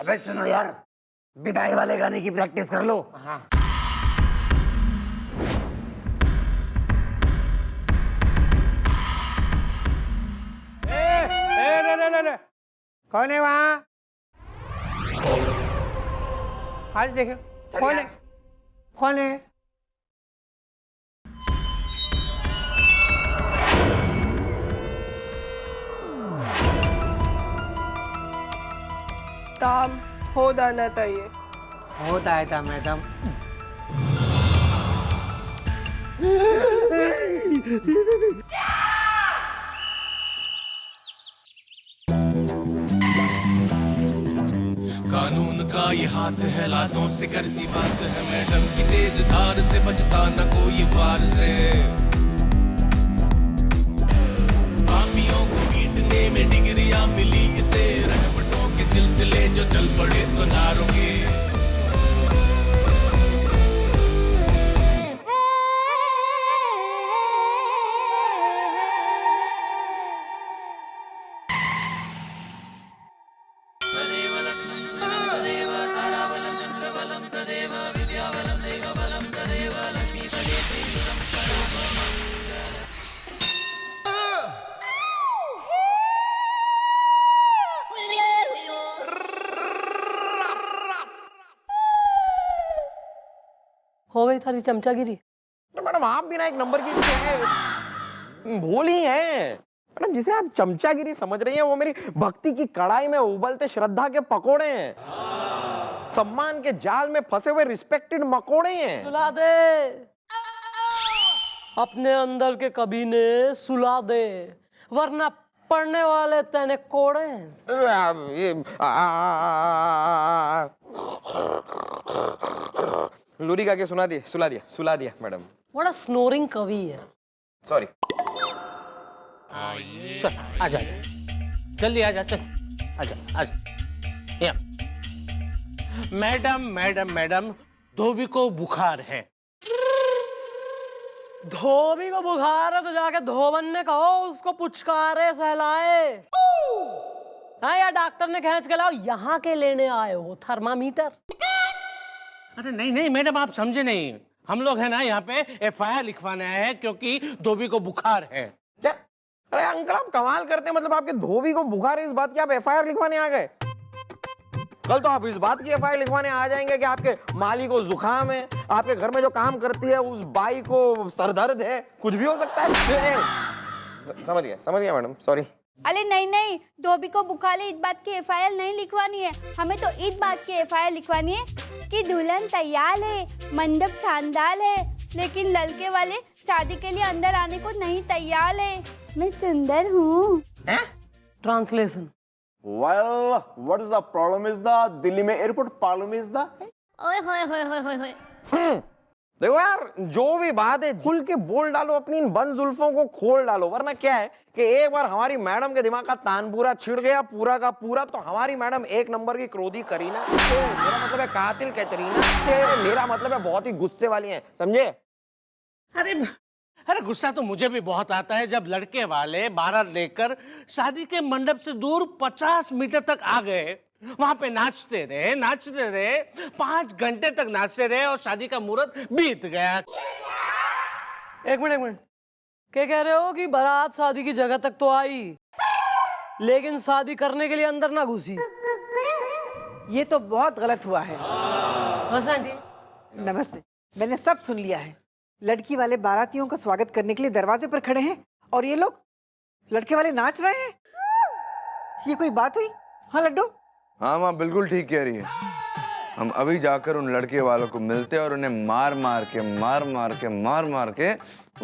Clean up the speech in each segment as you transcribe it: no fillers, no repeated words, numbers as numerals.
अबे सुनो यार, विदाई वाले गाने की प्रैक्टिस कर लो। हाँ। ले। कौन है वहाँ? आज देखो कौन है, कौन है? काम हो जाना चाहिए। होता है था मैडम। कानून का ये हाथ है, लातों से करती बात है, मैडम की तेज धार से बचता न कोई वार से। पापियों को पीटने में डिग्रियां मिली इसे, रहमतों के सिलसिले जो चल पड़े तो ना रुके। हो गई थारी चमचागिरी। तो मैडम आप भी ना एक नंबर की भोली हैं मैडम। जिसे आप चमचागिरी समझ रही हैं वो मेरी भक्ति की कड़ाई में उबलते श्रद्धा के पकोड़े हैं, सम्मान के जाल में फंसे हुए रिस्पेक्टेड मकोड़े हैं। सुला दे अपने अंदर के कबीने, सुला दे, वरना पढ़ने वाले तेने कोड़े हैं। लूरी का के सुला दिया मैडम। बड़ा स्नोरिंग कवि है। सॉरी। चल आजा, जल्दी आजा, चल आजा आजा। या मैडम मैडम मैडम, धोबी को बुखार है। धोबी को बुखार है तो जाके धोबन ने कहो उसको पुचकारे सहलाए। हाँ यार, डॉक्टर ने खींच के लाओ, यहाँ के लेने आए हो थर्मामीटर। अरे नहीं नहीं मैडम, आप समझे नहीं। हम लोग है ना यहाँ पे FIR लिखवाने आए हैं क्योंकि धोबी को बुखार है। क्या? अरे अंकल आप कमाल करते हैं, मतलब आपके धोबी को बुखार है इस बात की आप FIR लिखवाने आ गए। कल तो आप इस बात की FIR लिखवाने आ जाएंगे कि आपके माली को जुकाम है, आपके घर में जो काम करती है उस बाई को सरदर्द है, कुछ भी हो सकता है। समझ गया मैडम, सॉरी। अरे नहीं, धोबी को बुखार है इस बात की FIR नहीं लिखवानी है, हमें तो इस बात की FIR लिखवानी है कि दुल्हन तैयार है, मंडप शानदार है, लेकिन लड़के वाले शादी के लिए अंदर आने को नहीं तैयार है। मैं सुंदर हूँ। Translation. Well, what is the problem is the Delhi में एयरपोर्ट प्रॉब्लम इज द ओए होए। देखो यार, जो भी बात है खुल के बोल डालो, अपनी इन बंद जुल्फों को खोल डालो, वरना क्या है कि एक बार हमारी मैडम के दिमाग का तानपूरा छिड़ गया पूरा का पूरा, तो हमारी मैडम एक नंबर की क्रोधी करीना, मेरा मतलब है कातिल कैटरीना, मेरा मतलब है बहुत ही गुस्से वाली हैं, समझे? अरे गुस्सा तो मुझे भी बहुत आता है जब लड़के वाले बारात लेकर शादी के मंडप से दूर 50 मीटर तक आ गए, वहां पे नाचते रहे 5 घंटे तक नाचते रहे और शादी का मुहूर्त बीत गया। एक मिनट, क्या कह रहे हो कि बारात शादी की जगह तक तो आई लेकिन शादी करने के लिए अंदर ना घुसी? ये तो बहुत गलत हुआ है। बस आंटी, नमस्ते, मैंने सब सुन लिया है। लड़की वाले बारातियों का स्वागत करने के लिए दरवाजे पर खड़े हैं और ये लोग लड़के वाले नाच रहे हैं। ये कोई बात हुई? हाँ लड्डू? हाँ माँ बिल्कुल ठीक कह रही है। हम अभी जाकर उन लड़के वालों को मिलते हैं और उन्हें मार मार के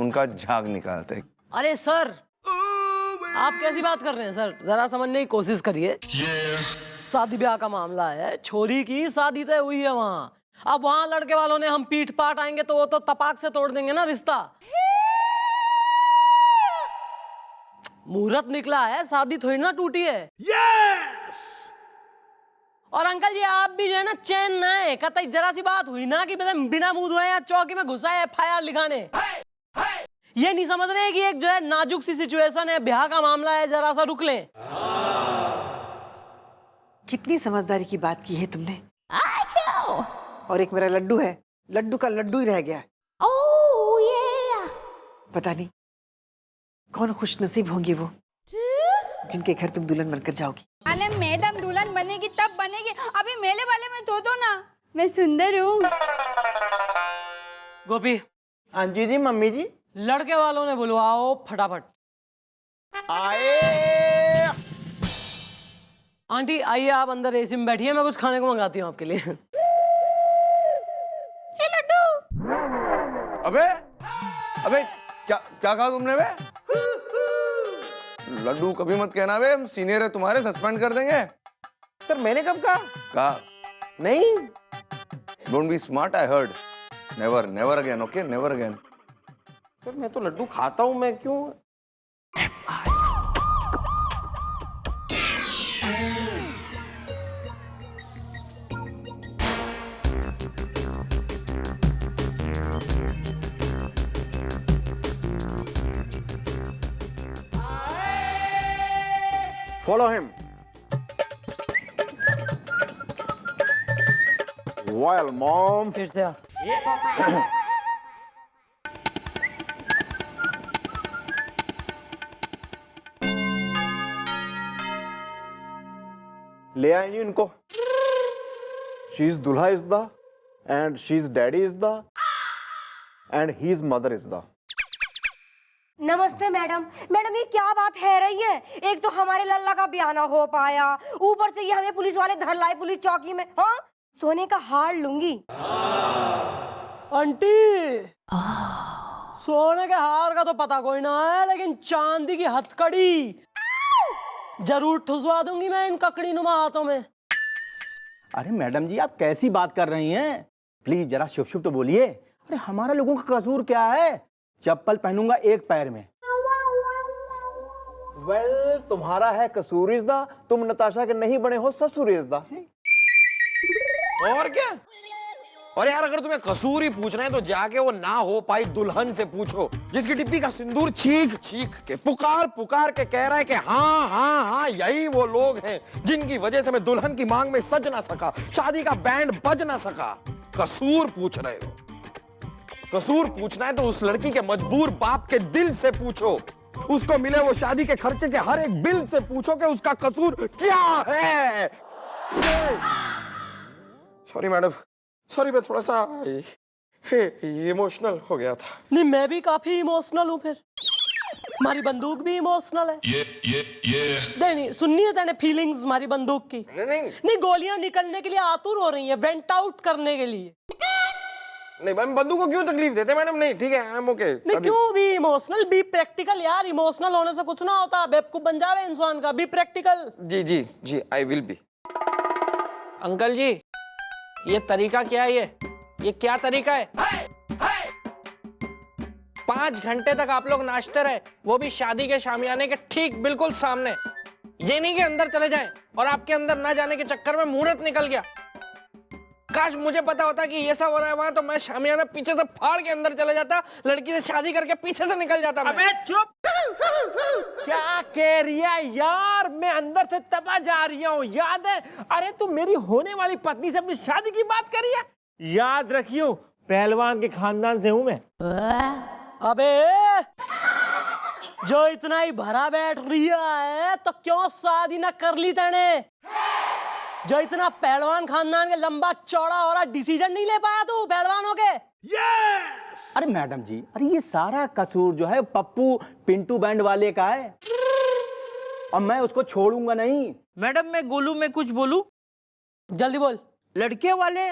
उनका झाग निकालते। अरे सर, आप कैसी बात कर रहे हैं सर? जरा समझने की कोशिश करिए। शादी ब्याह का मामला है, छोरी की शादी तय हुई है वहाँ। अब वहाँ लड़के वालों ने हम पीठ पाट आएंगे तो वो तो तपाक से तोड़ देंगे ना रिश्ता। मुहूर्त निकला है, शादी थोड़ी ना टूटी है। यस। और अंकल जी आप भी जो है ना चैन ना है, कतई जरा सी बात हुई ना कि बिना मुंह धोए या चौकी में घुसा है FIR लिखाने। ये नहीं समझ रहे कि एक जो है नाजुक सी सिचुएशन है, ब्याह का मामला है, जरा सा रुक लें। कितनी समझदारी की बात की है तुमने। और एक मेरा लड्डू है, लड्डू का लड्डू ही रह गया है। पता नहीं कौन खुशनसीब होंगी वो जिनके घर तुम दुल्हन बनकर जाओगी। अरे मैडम दुल्हन बनेगी तब बनेगी, अभी मेले वाले में धो दो ना, मैं सुंदर हूँ। गोपी, हाँ जी मम्मी जी। लड़के वालों ने बुलवाओ फटाफट। आए। आंटी आइए, आप अंदर एसी में बैठिए, मैं कुछ खाने को मंगाती हूँ आपके लिए। अबे अबे क्या क्या कहा तुमने बे? लड्डू कभी मत कहना बे, हम सीनियर है तुम्हारे, सस्पेंड कर देंगे। सर मैंने कब कहा? नहीं। Don't be smart, I heard. Never never again, okay, never again. Sir मैं तो लड्डू खाता हूँ, मैं क्यों? Follow him. Well, mom. फिर से आ। ले आएंगे इनको। She's दूल्हा is the, and she's daddy is the, and his mother is the. नमस्ते मैडम। मैडम ये क्या बात है रही है? एक तो हमारे लल्ला का ब्याह ना हो पाया, ऊपर से ये हमें पुलिस वाले धर लाए पुलिस चौकी में। हाँ, सोने का हार लूंगी। आंटी, सोने के हार का तो पता कोई ना है, लेकिन चांदी की हथकड़ी जरूर ठुसवा दूंगी मैं इन ककड़ी नुमा हाथों में। अरे मैडम जी आप कैसी बात कर रही हैं? प्लीज जरा शुभ शुभ तो बोलिए। अरे हमारा लोगों का कसूर क्या है? चप्पल पहनूंगा एक पैर में। वेल, तुम्हारा है कसूर इज़ दा, तुम नताशा के नहीं बने हो ससुर इज़ दा। और क्या? और यार अगर तुम्हें कसूर ही पूछना है तो जाके वो ना हो पाई दुल्हन से पूछो, जिसकी डिब्बी का सिंदूर चीख चीख के पुकार पुकार के कह रहा है कि हाँ हाँ हाँ यही वो लोग हैं जिनकी वजह से मैं दुल्हन की मांग में सज ना सका, शादी का बैंड बज ना सका। कसूर पूछ रहे हो? कसूर पूछना है तो उस लड़की के मजबूर बाप के दिल से पूछो, उसको मिले वो शादी के खर्चे के हर एक बिल से पूछो कि उसका कसूर क्या है। सॉरी मैडम, सॉरी मैं थोड़ा सा इमोशनल हो गया था। नहीं, मैं भी काफी इमोशनल हूँ। फिर हमारी बंदूक भी इमोशनल है। नहीं सुननी है तेने फीलिंग्स हमारी बंदूक की? नहीं, गोलियां निकलने के लिए आतुर हो रही है, वेंट आउट करने के लिए। नहीं मैम, बंदू को क्यों तकलीफ देते मैडम? नहीं ठीक है, आई एम ओके। नहीं क्यों भी इमोशनल, बी प्रैक्टिकल यार। इमोशनल होने से कुछ ना होता, बेवकूफ बन जावे इंसान का। Be practical. जी जी जी, I will be. Uncle ji ये तरीका क्या है? ये क्या तरीका है? 5 घंटे तक आप लोग नाचते रहे, वो भी शादी के शामियाने के ठीक बिल्कुल सामने। ये नहीं कि अंदर चले जाएं और आपके अंदर ना जाने के चक्कर में मुहूर्त निकल गया। काश मुझे पता होता कि ये सब हो रहा है वहां, तो मैं शामियाना पीछे से फाड़ के अंदर चले जाता, लड़की से शादी करके पीछे से निकल जाता। अबे चुप! क्या कह रही है यार? मैं अंदर से तबा जा रही हूँ, याद है? अरे तू मेरी होने वाली पत्नी से अपनी शादी की बात कर रही है? याद रखियो, पहलवान के खानदान से हूँ मैं। अबे जो इतना ही भरा बैठ रही है तो क्यों शादी ना कर ली तेने? जो इतना पहलवान खानदान के लंबा चौड़ा हो रहा, डिसीजन नहीं ले पाया तू पहलवान हो के? Yes! अरे मैडम जी, अरे ये सारा कसूर जो है पप्पू पिंटू बैंड वाले का है और मैं उसको छोड़ूंगा नहीं। मैडम मैं गोलू में कुछ बोलूं? जल्दी बोल। लड़के वाले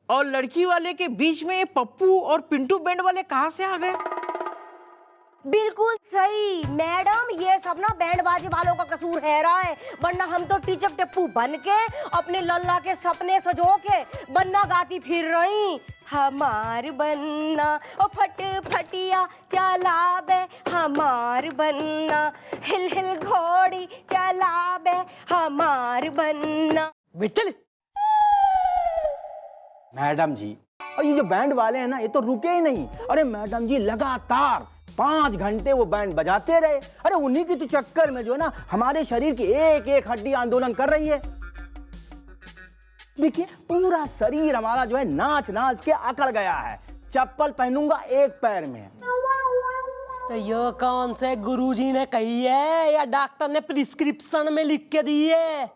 और लड़की वाले के बीच में ये पप्पू और पिंटू बैंड वाले कहाँ से आ गए? बिल्कुल सही मैडम, ये सब ना बैंड बाजे वालों का कसूर है रहा है, वरना हम तो टीचक टिप्पू बन के अपने लल्ला के सपने सजो के बन्ना गाती फिर रही। हमार बन्ना ओ फट फटिया चला बे, हमार बन्ना हिल हिल घोड़ी चला बे, हमार बन्ना। बिट्टल मैडम जी, और ये जो बैंड वाले हैं ना, ये तो रुके ही नहीं। अरे मैडम जी लगातार 5 घंटे वो बैंड बजाते रहे। अरे उन्हीं के तो चक्कर में जो है ना हमारे शरीर की एक एक हड्डी आंदोलन कर रही है। देखिए पूरा शरीर हमारा जो है नाच नाच के अकड़ गया है। चप्पल पहनूंगा एक पैर में। तो ये कौन से गुरुजी ने कही है या डॉक्टर ने प्रिस्क्रिप्शन में लिख के दी है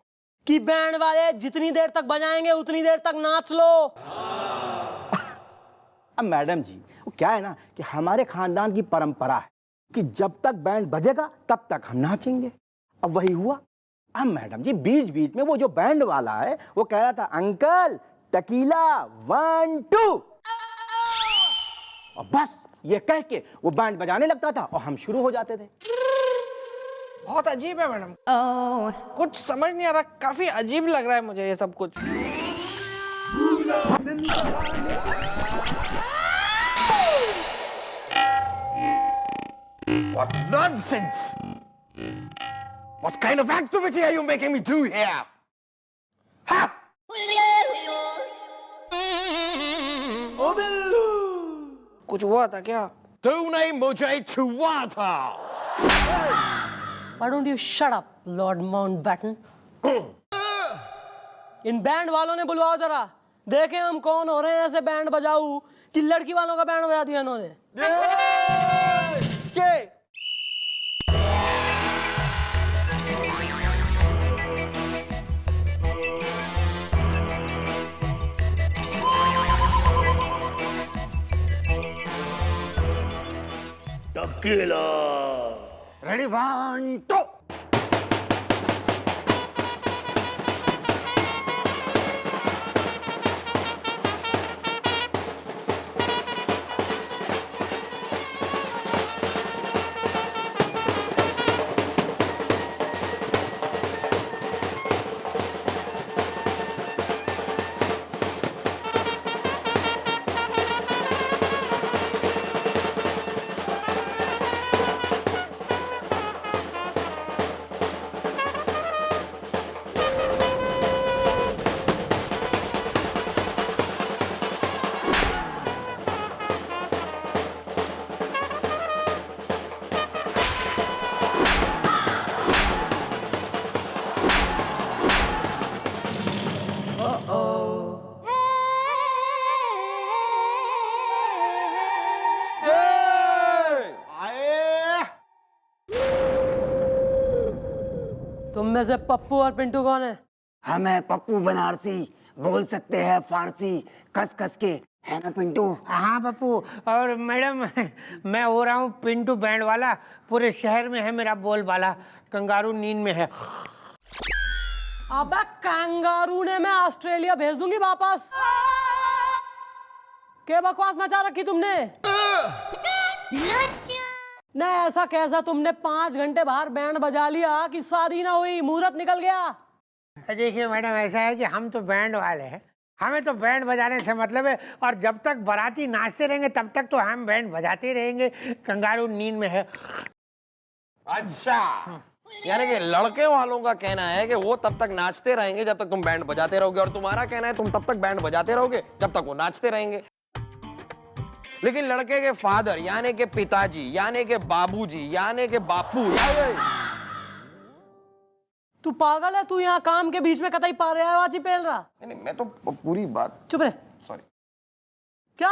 कि बैंड वाले जितनी देर तक बजाएंगे उतनी देर तक नाच लो? अब मैडम जी वो क्या है ना कि हमारे खानदान की परंपरा है कि जब तक बैंड बजेगा तब तक हम नाचेंगे। अब वही हुआ। अब मैडम जी बीच बीच में वो जो बैंड वाला है वो कह रहा था अंकल टकीला 1 2 और बस ये कह के वो बैंड बजाने लगता था और हम शुरू हो जाते थे। बहुत अजीब है मैडम। कुछ समझ नहीं आ रहा, काफी अजीब लग रहा है मुझे ये सब कुछ। What nonsense! What kind of activity are you making me do here? Ha! ओ बिल्लू! कुछ हुआ था क्या? तूने मुझे छुआ था। Why don't you shut up, Lord Mountbatten? In band वालों ने बुलवाओ जरा, देखें हम कौन हो रहे हैं ऐसे बैंड बजाऊ कि लड़की वालों का बैंड बजा दिया इन्होंने। रेडी 1 2 तुम में से पप्पू और पिंटू कौन है? हमें पप्पू बनारसी बोल सकते हैं फारसी कस कस के, है ना पिंटू? हाँ पप्पू। और मैडम मैं हो रहा हूँ पिंटू बैंड वाला, पूरे शहर में है मेरा बोलबाला, कंगारू नींद में है। अबे कंगारू ने मैं ऑस्ट्रेलिया भेज दूंगी वापस। क्या बकवास मचा रखी तुमने? नहीं ऐसा कैसा तुमने 5 घंटे बाहर बैंड बजा लिया कि शादी ना हुई, मुहूर्त निकल गया? देखिए मैडम ऐसा है कि हम तो बैंड वाले हैं, हमें तो बैंड बजाने से मतलब है, और जब तक बाराती नाचते रहेंगे तब तक तो हम बैंड बजाते रहेंगे। कंगारू नींद में है। अच्छा, यानी कि लड़के वालों का कहना है कि वो तब तक नाचते रहेंगे जब तक तुम बैंड बजाते रहोगे, और तुम्हारा कहना है तुम तब तक बैंड बजाते रहोगे जब तक वो नाचते रहेंगे। लेकिन लड़के के फादर यानी के पिताजी यानी के बाबूजी यानी के बापू तू पागल है? तू यहाँ काम के बीच में कतई पारेबाजी पेल रहा? नहीं, मैं तो पूरी बात। चुप रहे। सॉरी। क्या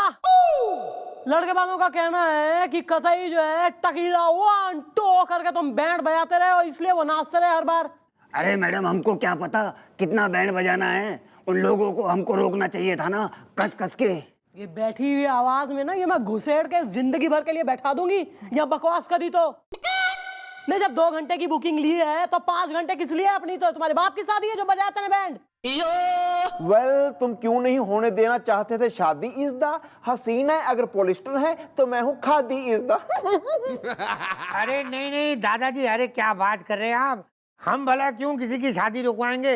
लड़के वालों का कहना है कि कतई जो है टकीला 1 2 करके तुम बैंड बजाते रहे और इसलिए वो नाचते रहे हर बार? अरे मैडम हमको क्या पता कितना बैंड बजाना है, उन लोगों को हमको रोकना चाहिए था ना कस कस के। ये बैठी हुई आवाज में ना ये मैं घुसेड़ के जिंदगी भर के लिए बैठा दूंगी, या बकवास करी तो नहीं। जब 2 घंटे की बुकिंग ली है तो 5 घंटे किस लिए अपनी? तो तुम्हारे बाप की शादी है जो बजाते हैं बैंड। वेल तुम क्यों नहीं होने देना चाहते थे शादी? इज द हसीना है, अगर पॉलिस्टर है तो मैं हूँ खादी इज द। अरे नहीं नहीं दादाजी, अरे क्या बात कर रहे हैं आप, हम भला क्यों किसी की शादी रुकवाएंगे?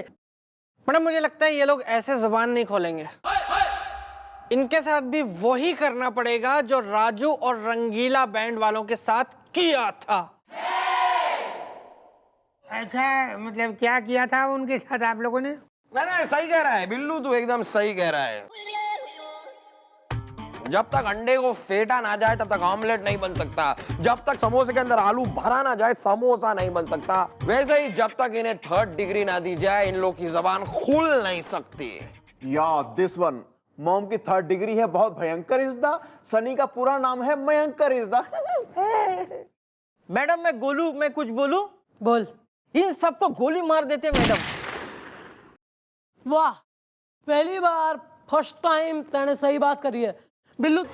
मैडम मुझे लगता है ये लोग ऐसे जुबान नहीं खोलेंगे। इनके साथ भी वही करना पड़ेगा जो राजू और रंगीला बैंड वालों के साथ किया था। अच्छा, मतलब क्या किया था उनके साथ आप लोगों ने? नहीं, सही कह रहा है बिल्लू, तू एकदम सही कह रहा है। जब तक अंडे को फेटा ना जाए तब तक ऑमलेट नहीं बन सकता, जब तक समोसे के अंदर आलू भरा ना जाए समोसा नहीं बन सकता, वैसे ही जब तक इन्हें 3rd डिग्री ना दी जाए इन लोग की जबान खुल नहीं सकती। या दिस वन, मॉम की 3rd डिग्री है बहुत भयंकर इज़दा, सनी का पूरा नाम है मयंकर इज़दा। मैडम मैं गोलू, मैं कुछ बोलूं? बोल। इन सबको गोली मार देते मैडम। वाह, पहली बार फर्स्ट टाइम तूने सही बात करी है बिल्लू।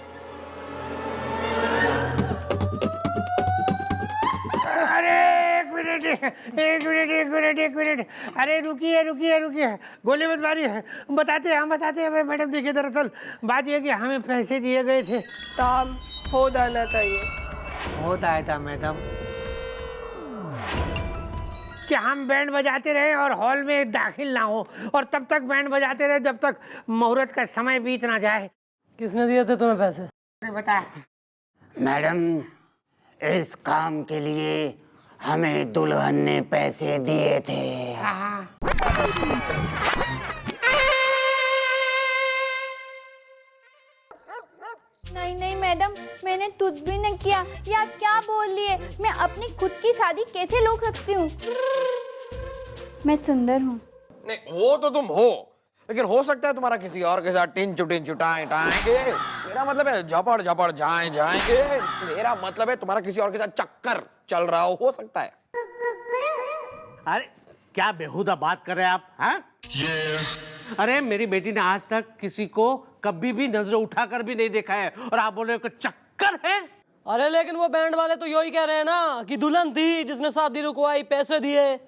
अरे एक मिनट, अरे रुकिए, गोली मत मारिए, बताते हैं मैडम। देखिए दरअसल बात यह कि हमें पैसे दिए गए थे। काम हो जाना चाहिए। होता है था मैडम कि हम बैंड बजाते रहे और हॉल में दाखिल ना हो, और तब तक बैंड बजाते रहे जब तक मुहूर्त का समय बीत ना जाए। किसने दिए थे तुम्हें पैसे? बता। मैडम, इस काम के लिए हमें दुल्हन ने पैसे दिए थे। नहीं मैडम, मैंने कुछ भी नहीं किया। या क्या बोल लिए? मैं अपनी खुद की शादी कैसे रोक सकती हूँ? मैं सुंदर हूँ। नहीं वो तो तुम हो, लेकिन हो सकता है तुम्हारा किसी और के साथ टिन चुटाएं टाएंगे। मेरा मतलब है झपड़ जाएंगे। मेरा मतलब है तुम्हारा किसी और के साथ चक्कर चल रहा हो सकता है। अरे क्या बेहुदा बात कर रहे हैं आप? हाँ? अरे मेरी बेटी ने आज तक किसी को कभी भी नजर उठाकर भी नहीं देखा है, और आप बोल रहे हो कि चक्कर है? अरे लेकिन वो बैंड वाले तो यही कह रहे हैं ना कि दुल्हन थी जिसने शादी रुकवाई, पैसे दिए,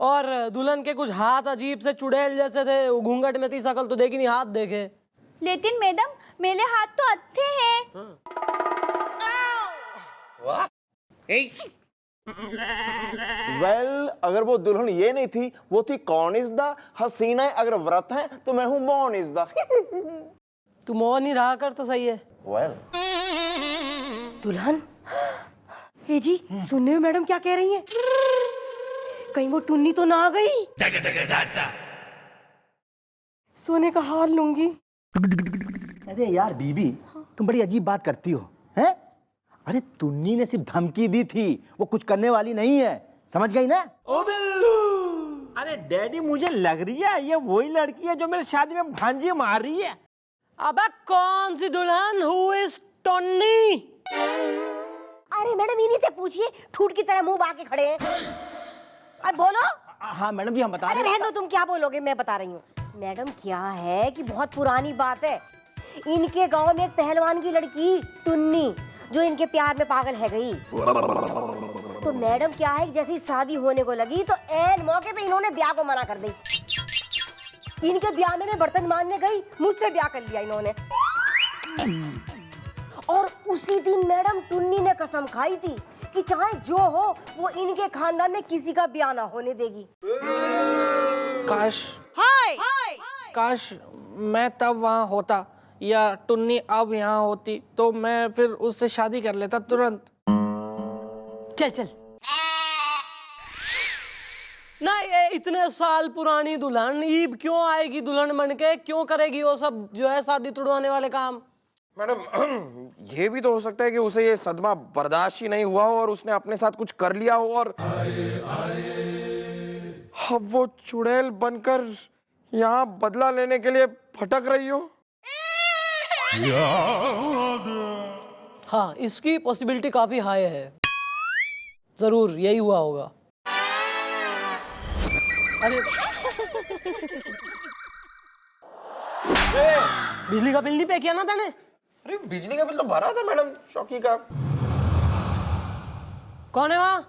और दुल्हन के कुछ हाथ अजीब से चुड़ैल जैसे थे, वो घूंघट में थी, शकल तो देखी नहीं, हाथ देखे। लेकिन मैडम मेरे हाथ तो अच्छे हैं। वेल, अगर वो दुल्हन ये नहीं थी, वो थी कौन इज़दा हसीना। अगर व्रत है तो मैं हूँ मौन इज़दा। तू मौन ही रहा कर तो सही है। वेल, दुल्हन? ए जी, सुनने में मैडम क्या कह रही हैं? कहीं वो टुन्नी तो ना आ गई? सोने का हार लूंगी। अरे यार बीबी, तुम बड़ी अजीब बात करती हो, हैं? अरे टुन्नी ने सिर्फ धमकी दी थी, वो कुछ करने वाली नहीं है, समझ गई ना? ओ बिल्लू। अरे डैडी, मुझे लग रही है ये वही लड़की है जो मेरी शादी में भांजी मार रही है। अबे कौन सी दुल्हन? हु इज टुन्नी? अरे मैडम इन्हीं से पूछिए, ठूठ की तरह मुंह बाके खड़े हैं। अरे बोलो। हाँ मैडम जी, हम बता रहे हैं। रहने दो, तुम क्या बोलोगे, मैं बता रही हूँ। मैडम क्या है कि बहुत पुरानी बात है, इनके गांव में एक पहलवान की लड़की टुन्नी जो इनके प्यार में पागल है गई। तो मैडम क्या है, जैसी शादी होने को लगी तो ऐन मौके पे इन्होंने ब्याह को मना कर दी। इनके ब्याह में मैं बर्तन मांजने गई, मुझसे ब्याह कर लिया इन्होंने। और उसी दिन मैडम टुन्नी ने कसम खाई थी कि चाहे जो हो वो इनके खानदान में किसी का ब्याह ना होने देगी। काश मैं तब वहां होता, या टुन्नी अब यहाँ होती, तो मैं फिर उससे शादी कर लेता तुरंत। चल ना, ये इतने साल पुरानी दुल्हन ईब क्यों आएगी दुल्हन बन के? क्यों करेगी वो सब जो है शादी तुड़वाने वाले काम? मैडम ये भी तो हो सकता है कि उसे ये सदमा बर्दाश्त ही नहीं हुआ हो और उसने अपने साथ कुछ कर लिया हो, और अब वो चुड़ैल बनकर यहाँ बदला लेने के लिए भटक रही हो। हाँ, इसकी पॉसिबिलिटी काफी हाई है, जरूर यही हुआ होगा। अरे बिजली का बिल नहीं पे किया ना तूने? अरे बिजली का बिल तो भरा था मैडम, शौकी का। कौन है वहाँ?